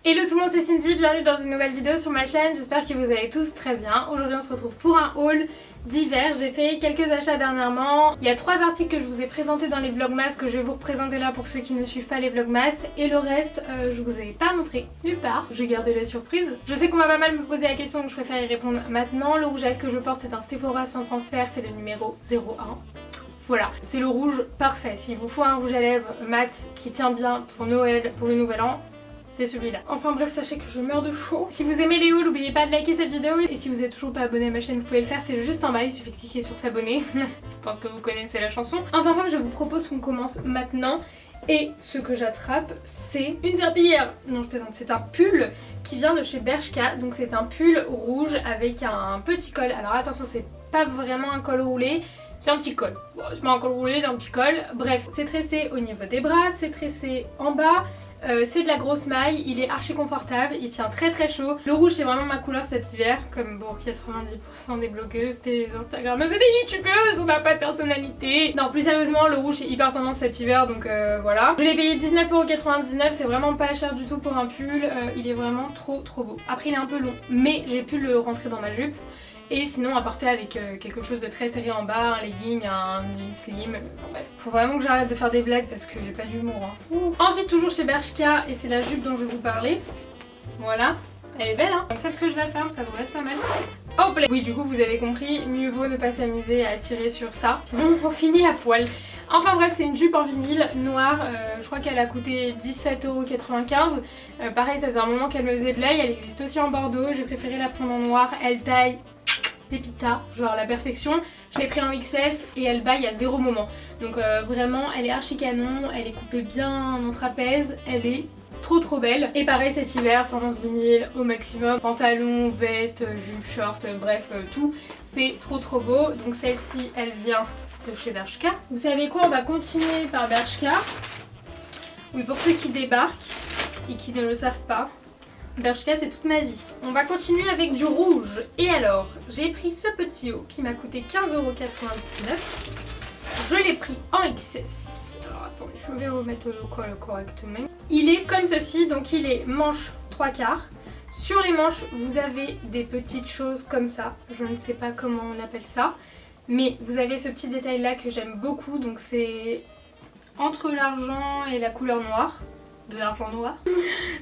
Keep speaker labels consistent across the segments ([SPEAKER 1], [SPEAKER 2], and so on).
[SPEAKER 1] Hello tout le monde, c'est Cindy, bienvenue dans une nouvelle vidéo sur ma chaîne, j'espère que vous allez tous très bien. Aujourd'hui on se retrouve pour un haul d'hiver, j'ai fait quelques achats dernièrement. Il y a 3 articles que je vous ai présentés dans les vlogmas que je vais vous représenter là pour ceux qui ne suivent pas les vlogmas. Et le reste, je vous ai pas montré nulle part, j'ai gardé la surprise. Je sais qu'on va pas mal me poser la question donc je préfère y répondre maintenant. Le rouge à lèvres que je porte c'est un Sephora sans transfert, c'est le numéro 01. Voilà, c'est le rouge parfait. S'il vous faut un rouge à lèvres mat qui tient bien pour Noël, pour le nouvel an, c'est celui-là. Enfin bref, sachez que je meurs de chaud. Si vous aimez les hauls, n'oubliez pas de liker cette vidéo. Et si vous n'êtes toujours pas abonné à ma chaîne, vous pouvez le faire, c'est juste en bas, il suffit de cliquer sur s'abonner. Je pense que vous connaissez la chanson. Enfin bref, je vous propose qu'on commence maintenant. Et ce que j'attrape, c'est une serpillière. Non, je plaisante, c'est un pull qui vient de chez Bershka. Donc c'est un pull rouge avec un petit col. Alors attention, c'est pas vraiment un col roulé. C'est un petit col. Bon, c'est pas un col roulé, c'est un petit col. Bref, c'est tressé au niveau des bras, c'est tressé en bas. C'est de la grosse maille, il est archi confortable, il tient très très chaud. Le rouge c'est vraiment ma couleur cet hiver, comme pour 90% des blogueuses, des instagrammeuses et des youtubeuses, on n'a pas de personnalité. Non, plus sérieusement, le rouge c'est hyper tendance cet hiver, donc voilà. Je l'ai payé 19,99€, c'est vraiment pas cher du tout pour un pull, il est vraiment trop beau. Après il est un peu long, mais j'ai pu le rentrer dans ma jupe. Et sinon à porter avec quelque chose de très serré en bas, un legging, un jean slim, bon, bref. Faut vraiment que j'arrête de faire des blagues parce que j'ai pas d'humour hein. Ensuite toujours chez Bershka et c'est la jupe dont je vais vous parler. Voilà, elle est belle hein. Donc celle que je la ferme ça devrait être pas mal. Hop là. Oui du coup vous avez compris, mieux vaut ne pas s'amuser à tirer sur ça, sinon on finit à poil. Enfin bref, c'est une jupe en vinyle noire, je crois qu'elle a coûté 17,95€. Pareil, ça faisait un moment qu'elle me faisait de l'œil, elle existe aussi en bordeaux, j'ai préféré la prendre en noir, elle taille pépita, genre la perfection. Je l'ai pris en XS et elle baille à 0 moment. Donc vraiment, elle est archi canon, elle est coupée bien en trapèze, elle est trop belle. Et pareil cet hiver, tendance vinyle au maximum, pantalon, veste, jupe, short, bref tout, c'est trop beau. Donc celle-ci, elle vient de chez Bershka. Vous savez quoi, on va continuer par Bershka. Oui, pour ceux qui débarquent et qui ne le savent pas, Bershka c'est toute ma vie. On va continuer avec du rouge. Et alors, j'ai pris ce petit haut qui m'a coûté 15,99€. Je l'ai pris en XS. Alors attendez, je vais remettre le col correctement. Il est comme ceci, donc il est manche 3/4. Sur les manches, vous avez des petites choses comme ça. Je ne sais pas comment on appelle ça. Mais vous avez ce petit détail là que j'aime beaucoup. Donc c'est entre l'argent et la couleur noire. De l'argent noir,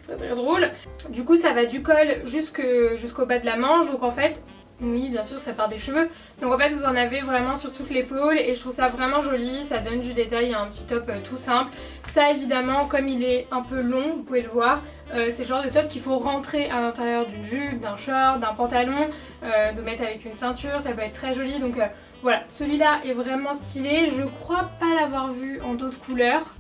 [SPEAKER 1] c'est très drôle. Du coup ça va du col jusqu'au bas de la manche, donc en fait, oui bien sûr ça part des cheveux. Donc en fait vous en avez vraiment sur toute l'épaule et je trouve ça vraiment joli, ça donne du détail, il y a un petit top tout simple. Ça évidemment comme il est un peu long, vous pouvez le voir, c'est le genre de top qu'il faut rentrer à l'intérieur d'une jupe, d'un short, d'un pantalon, de mettre avec une ceinture, ça peut être très joli. Donc voilà, celui-là est vraiment stylé, je crois pas l'avoir vu en d'autres couleurs.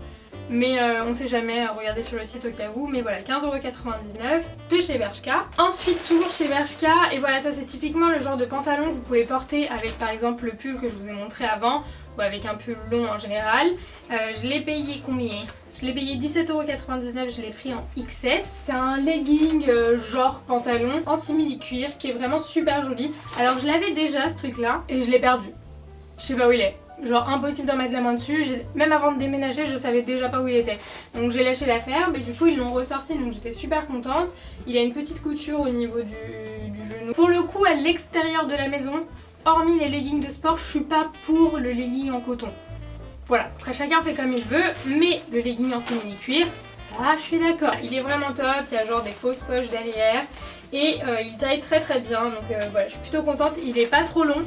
[SPEAKER 1] Mais on sait jamais, regardez sur le site au cas où. Mais voilà, 15,99€ de chez Bershka. Ensuite toujours chez Bershka, et voilà ça c'est typiquement le genre de pantalon que vous pouvez porter avec par exemple le pull que je vous ai montré avant, ou avec un pull long en général. Je l'ai payé combien? Je l'ai payé 17,99€, je l'ai pris en XS. C'est un legging genre pantalon en simili cuir qui est vraiment super joli. Alors je l'avais déjà ce truc là et je l'ai perdu. Je sais pas où il est. Genre impossible d'en mettre la main dessus, même avant de déménager je savais déjà pas où il était. Donc j'ai lâché l'affaire, mais du coup ils l'ont ressorti donc j'étais super contente. Il a une petite couture au niveau du genou. Pour le coup à l'extérieur de la maison, hormis les leggings de sport, je suis pas pour le legging en coton. Voilà, après chacun fait comme il veut, mais le legging en simili cuir, ça je suis d'accord. Il est vraiment top, il y a genre des fausses poches derrière et il taille très bien, donc voilà je suis plutôt contente, il est pas trop long.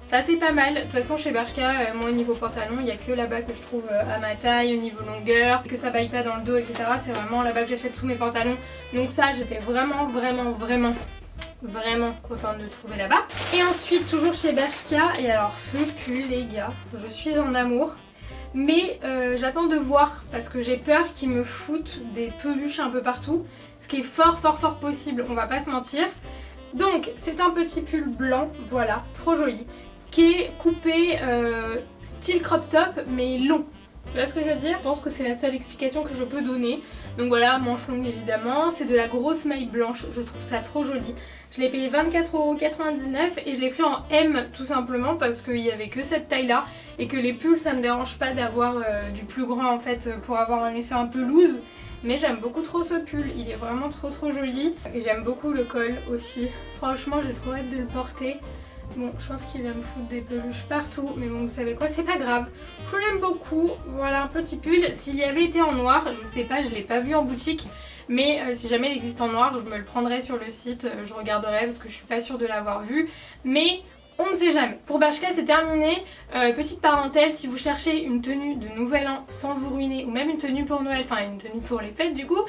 [SPEAKER 1] Ça c'est pas mal, de toute façon chez Bershka, moi au niveau pantalon, il n'y a que là-bas que je trouve à ma taille, au niveau longueur, que ça baille pas dans le dos etc. C'est vraiment là-bas que j'achète tous mes pantalons. Donc ça j'étais vraiment contente de trouver là-bas. Et ensuite toujours chez Bershka, et alors ce pull les gars, je suis en amour. Mais j'attends de voir parce que j'ai peur qu'ils me foutent des peluches un peu partout. Ce qui est fort possible, on va pas se mentir. Donc c'est un petit pull blanc, voilà, trop joli, qui est coupé style crop top mais long. Tu vois ce que je veux dire? Je pense que c'est la seule explication que je peux donner. Donc voilà, manche longue évidemment, c'est de la grosse maille blanche, je trouve ça trop joli. Je l'ai payé 24,99€ et je l'ai pris en M tout simplement parce qu'il n'y avait que cette taille là et que les pulls ça me dérange pas d'avoir du plus grand en fait pour avoir un effet un peu loose. mais j'aime beaucoup trop ce pull, il est vraiment trop joli et j'aime beaucoup le col aussi. Franchement j'ai trop hâte de le porter. Bon, je pense qu'il va me foutre des peluches partout, mais bon, vous savez quoi, c'est pas grave. Je l'aime beaucoup. Voilà un petit pull. S'il y avait été en noir, je sais pas, je l'ai pas vu en boutique, mais si jamais il existe en noir, je me le prendrai sur le site, je regarderai parce que je suis pas sûre de l'avoir vu. Mais on ne sait jamais. Pour Bershka c'est terminé. Petite parenthèse, si vous cherchez une tenue de nouvel an sans vous ruiner, ou même une tenue pour Noël, enfin une tenue pour les fêtes du coup,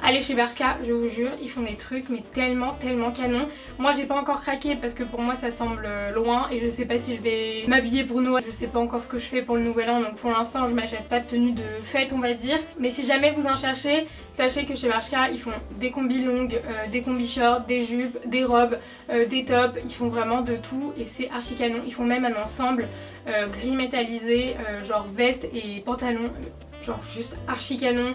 [SPEAKER 1] allez chez Bershka, je vous jure, ils font des trucs mais tellement canon. Moi j'ai pas encore craqué parce que pour moi ça semble loin et je sais pas si je vais m'habiller pour Noël, je sais pas encore ce que je fais pour le nouvel an, donc pour l'instant je m'achète pas de tenue de fête on va dire. Mais si jamais vous en cherchez, sachez que chez Bershka ils font des combis longues, des combis shorts, des jupes, des robes, des tops, ils font vraiment de tout et c'est archi canon. Ils font même un ensemble gris métallisé, genre veste et pantalon. Genre juste archi canon,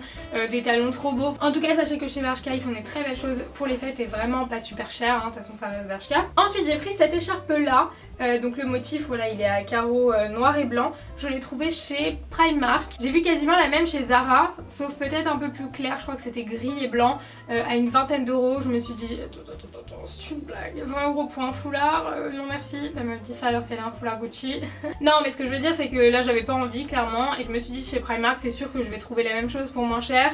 [SPEAKER 1] des talons trop beaux. En tout cas sachez que chez Bershka ils font des très belles choses pour les fêtes et vraiment pas super cher, de toute façon ça reste Bershka. Ensuite j'ai pris cette écharpe là, donc le motif voilà il est à carreaux noir et blanc. Je l'ai trouvé chez Primark. J'ai vu quasiment la même chez Zara, sauf peut-être un peu plus clair, je crois que c'était gris et blanc, à une vingtaine d'euros. Je me suis dit attends c'est une blague, 20 euros pour un foulard, non merci. La meuf dit ça alors qu'elle a un foulard Gucci. Non mais ce que je veux dire c'est que là j'avais pas envie clairement et je me suis dit chez Primark c'est sûr que je vais trouver la même chose pour moins cher.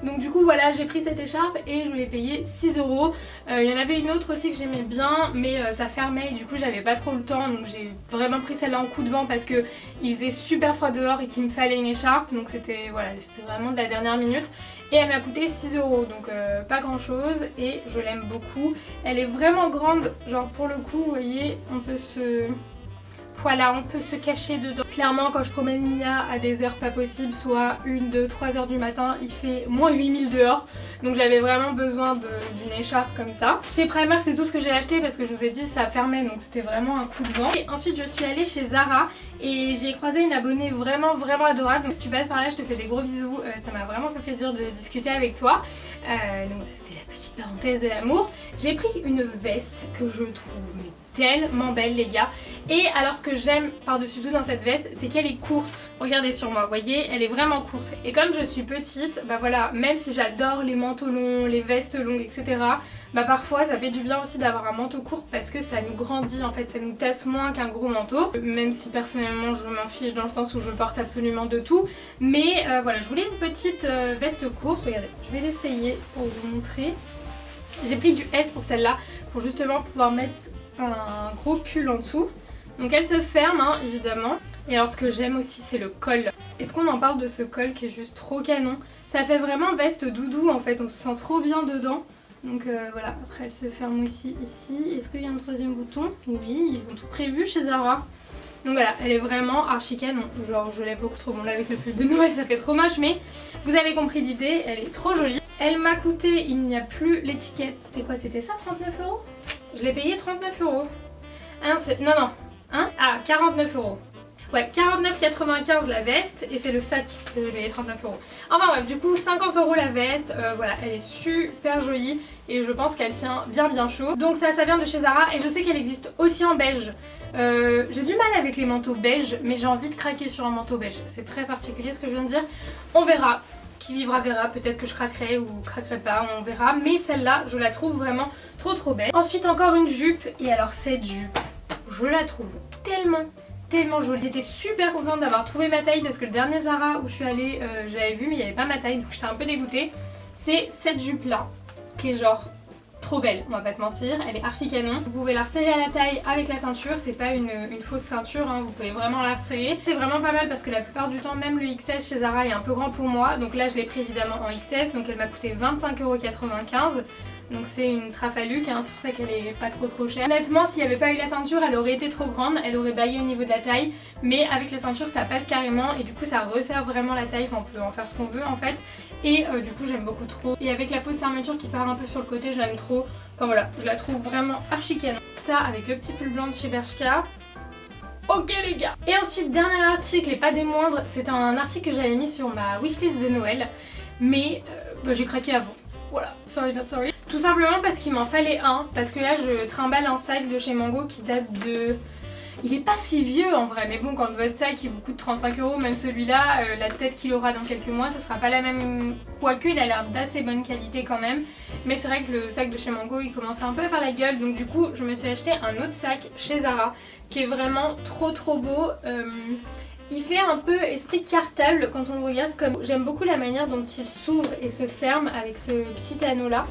[SPEAKER 1] Donc du coup voilà j'ai pris cette écharpe et je l'ai payée 6 euros. Il y en avait une autre aussi que j'aimais bien mais ça fermait et du coup j'avais pas trop le temps, donc j'ai vraiment pris celle-là en coup de vent parce que il faisait super froid dehors et qu'il me fallait une écharpe, donc c'était voilà, c'était vraiment de la dernière minute et elle m'a coûté 6 euros, donc pas grand chose et je l'aime beaucoup. Elle est vraiment grande, genre pour le coup vous voyez on peut se... Voilà, on peut se cacher dedans. Clairement quand je promène Mia à des heures pas possibles, soit 1, 2, 3 heures du matin, il fait moins 8000 dehors. Donc j'avais vraiment besoin d'une écharpe comme ça. Chez Primark c'est tout ce que j'ai acheté parce que je vous ai dit ça fermait, donc c'était vraiment un coup de vent. Et ensuite je suis allée chez Zara et j'ai croisé une abonnée vraiment adorable. Donc si tu passes par là je te fais des gros bisous, ça m'a vraiment fait plaisir de discuter avec toi. Donc voilà, c'était la petite parenthèse de l'amour. J'ai pris une veste que je trouve tellement belle les gars. Et alors ce que j'aime par-dessus tout dans cette veste c'est qu'elle est courte. Regardez sur moi, vous voyez, elle est vraiment courte. Et comme je suis petite, bah voilà, même si j'adore les manteaux longs, les vestes longues etc, bah parfois ça fait du bien aussi d'avoir un manteau court parce que ça nous grandit en fait, ça nous tasse moins qu'un gros manteau. Même si personnellement je m'en fiche dans le sens où je porte absolument de tout. Mais voilà, je voulais une petite veste courte, regardez, je vais l'essayer pour vous montrer. J'ai pris du S pour celle-là, pour justement pouvoir mettre un gros pull en dessous. Donc elle se ferme évidemment. Et alors ce que j'aime aussi c'est le col. Est-ce qu'on en parle de ce col qui est juste trop canon? Ça fait vraiment veste doudou en fait, on se sent trop bien dedans. Donc voilà, après elle se ferme aussi ici. Est-ce qu'il y a un troisième bouton? Oui, ils ont tout prévu chez Zara. Donc voilà, elle est vraiment archi canon, genre je l'aime beaucoup trop. Bon là avec le pull de Noël ça fait trop moche, mais vous avez compris l'idée, elle est trop jolie. Elle m'a coûté, il n'y a plus l'étiquette, c'est quoi, c'était ça, 39 euros? Je l'ai payé 39 euros. Ah non, c'est... Non, hein? Ah, 49 euros. Ouais, 49,95 la veste et c'est le sac que j'ai payé 39 euros. Enfin bref, du coup 50 euros la veste, voilà, elle est super jolie et je pense qu'elle tient bien chaud. Donc ça vient de chez Zara et je sais qu'elle existe aussi en beige. J'ai du mal avec les manteaux beige, mais j'ai envie de craquer sur un manteau beige. C'est très particulier ce que je viens de dire. On verra. Qui vivra verra, peut-être que je craquerai ou craquerai pas, on verra. Mais celle-là, je la trouve vraiment trop belle. Ensuite encore une jupe, et alors cette jupe, je la trouve tellement jolie. J'étais super contente d'avoir trouvé ma taille parce que le dernier Zara où je suis allée, j'avais vu mais il n'y avait pas ma taille, donc j'étais un peu dégoûtée. C'est cette jupe-là, qui est genre trop belle, on va pas se mentir, elle est archi canon. Vous pouvez la resserrer à la taille avec la ceinture, c'est pas une fausse ceinture, vous pouvez vraiment la resserrer. C'est vraiment pas mal parce que la plupart du temps, même le XS chez Zara est un peu grand pour moi, donc là je l'ai pris évidemment en XS, donc elle m'a coûté 25,95 €. Donc c'est une Trafaluc, c'est pour ça qu'elle est pas trop chère. Honnêtement, s'il n'y avait pas eu la ceinture, elle aurait été trop grande, elle aurait baillé au niveau de la taille. Mais avec la ceinture, ça passe carrément et du coup ça resserre vraiment la taille, enfin on peut en faire ce qu'on veut en fait. Et du coup j'aime beaucoup trop. Et avec la fausse fermeture qui part un peu sur le côté, j'aime trop. Enfin voilà, je la trouve vraiment archi canon. Ça avec le petit pull blanc de chez Bershka. Ok les gars. Et ensuite, dernier article et pas des moindres, c'est un article que j'avais mis sur ma wishlist de Noël. Mais j'ai craqué avant. Voilà, sorry not sorry. Tout simplement parce qu'il m'en fallait un, parce que là je trimballe un sac de chez Mango qui date de Il est pas si vieux en vrai, mais bon, quand votre sac il vous coûte 35 €, même celui-là, la tête qu'il aura dans quelques mois, ça sera pas la même. Quoique, il a l'air d'assez bonne qualité quand même. Mais c'est vrai que le sac de chez Mango il commençait un peu à faire la gueule, donc du coup je me suis acheté un autre sac chez Zara qui est vraiment trop beau. Il fait un peu esprit cartable quand on le regarde, comme j'aime beaucoup la manière dont il s'ouvre et se ferme avec ce petit anneau là.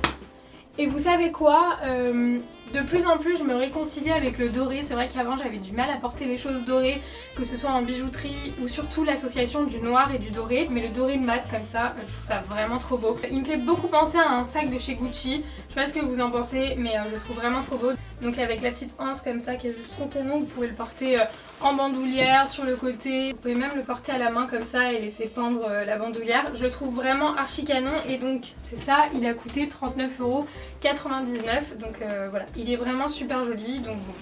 [SPEAKER 1] Et vous savez quoi, de plus en plus je me réconcilie avec le doré. C'est vrai qu'avant j'avais du mal à porter les choses dorées, que ce soit en bijouterie ou surtout l'association du noir et du doré. Mais le doré mat comme ça, je trouve ça vraiment trop beau. Il me fait beaucoup penser à un sac de chez Gucci. Je sais pas ce que vous en pensez, mais je le trouve vraiment trop beau. Donc avec la petite anse comme ça qui est juste trop canon, vous pouvez le porter en bandoulière, sur le côté. Vous pouvez même le porter à la main comme ça et laisser pendre la bandoulière. Je le trouve vraiment archi canon et donc c'est ça, il a coûté 39,99 €. Donc voilà, il est vraiment super joli. Donc bon,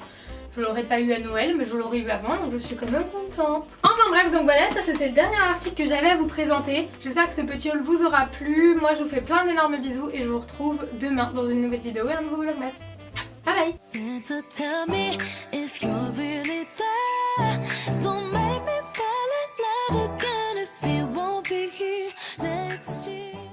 [SPEAKER 1] je l'aurais pas eu à Noël, mais je l'aurais eu avant, donc je suis quand même contente. Enfin bref, donc voilà, ça c'était le dernier article que j'avais à vous présenter. J'espère que ce petit haul vous aura plu. Moi je vous fais plein d'énormes bisous et je vous retrouve demain dans une nouvelle vidéo et un nouveau vlogmas. Bye bye.